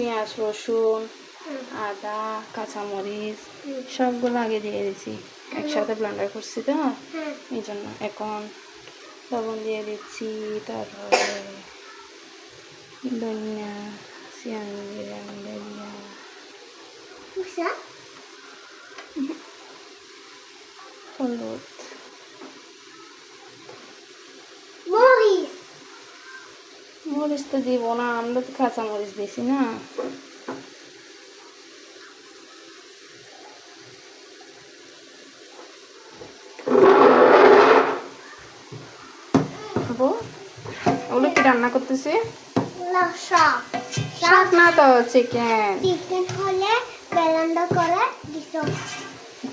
পেঁয়াজ রসুন আদা কাঁচামরিচ সবগুলো আগে দিয়ে দিয়েছি, একসাথে ব্লেন্ডার করছি তো এই জন্য। এখন লবণ দিয়ে দিচ্ছি, তারপরে ধনিয়া হলুদ মরিচ তো দিব না, আমরা তো কাঁচা মরিচ দিছি না। ওগুলো কি রান্না করতেছি? শাক না তো, চিকেন।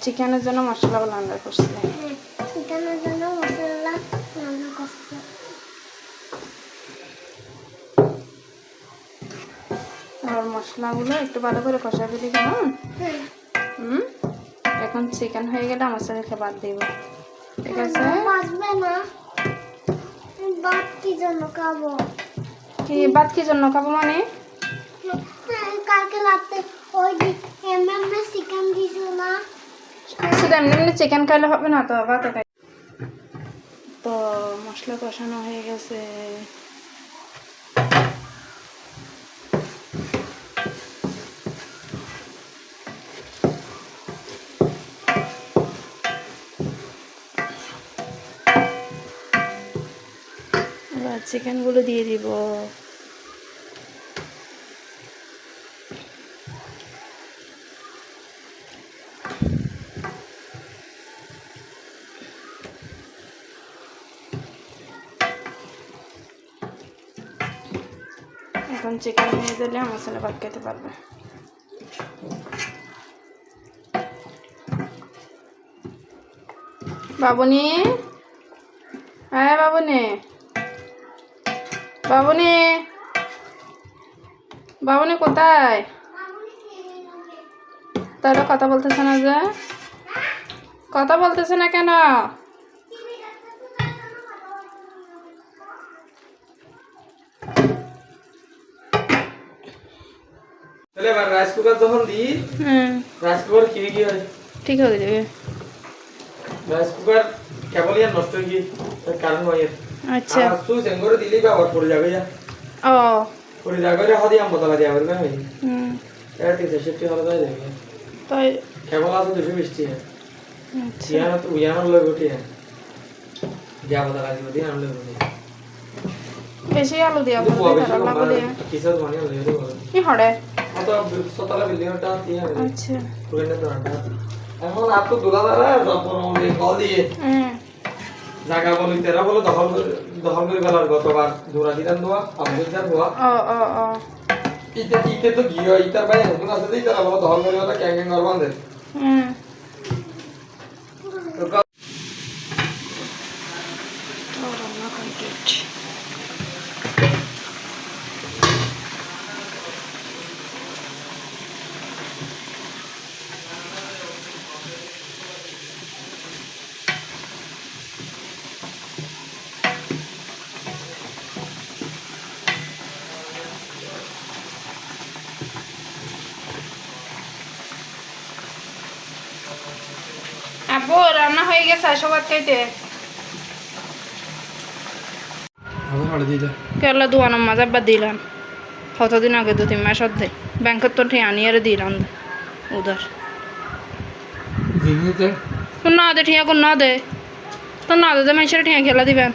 চিকেনের জন্য মশলা ব্লেন্ডার করছি। চিকেনের জন্য মশলা ব্লেন্ডার করছি। আর মশলাগুলো একটু ভালো করে কষা ফেলি কেমন। এখন চিকেন হয়ে গেলে আমার সাথে খাবার দিব, ঠিক আছে? ভাত কি জন্য খাবো? কি ভাত কি জন্য খাবো মানে? কালকে রাতে ওই এমএমএ চিকেন দিছিল না, সেটা এমনি চিকেন খাইলে হবে না তো, ভাত খাই। তো মশলা কষানো হয়ে গেছে। এবার চিকেনগুলো দিয়ে দিব। এখন চিকেন হয়ে দিলে আমার ছেলে ভাত খেতে পারবে। বাবুনি, হ্যাঁ বাবুনি, বাবুনি, বাবুনি কোথায়? তাহলে কথা বলতেছে না যে? কথা বলতেছে না কেন? তাহলে এবার রাইস কুকার যখন দিই, রাইস কুকার কি হয়? ঠিক হয়ে যাবে। রাইস কুকার কেবল ইয়ার নষ্ট হয়ে গিয়ে কারণ হয়। আচ্ছা, আর সুইচ এঙ্গরে দিলেই ব্যবহার করে যাবে। ও করে যাবে রে, হাদি আম বদলা দিয়া হবে না ভাই। এটা ঠিক আছে, সেটি হলো তাই যাবে। তাই কেবল আছে 220 টাকা। আচ্ছা, ইয়ানা তো ইয়ানা লয় গটি। যা বদলা দিব দিয়ে আনলে হবে। বেশি আলু দিয়া বলে তারা লাগো দিয়া কিসব বানিয়ে লয় দিব। কি হড়ে? অত সতলা বিল্ডিংটা দিয়ে হবে। আচ্ছা, পুরনো তো রান্না। এখন আপ তো দুলাদারা যখন ওই কল দিয়ে জায়গা বলি তেরা বলে দখল করে গেলার গতবার দৌড়া দিলাম দোয়া আমাদের যার দোয়া ও ইতে তো গিয়ে ইতার বাইরে নতুন আছে দেই তারা বলে দখল করে ওটা ক্যাং করবান দে রান্না কমপ্লিট। আপু রান্না হয়ে গেছে, আসো ভাত খাইতে। কেলা দুয়ানো মাছ আবার দিলাম কতদিন আগে, 2-3 মাস অর্ধে ব্যাংকের তো ঠিক আনি আর দিলাম উধার। না দে ঠিয়া কোন না দে তো না দে মানুষের ঠিয়া খেলা দিবেন।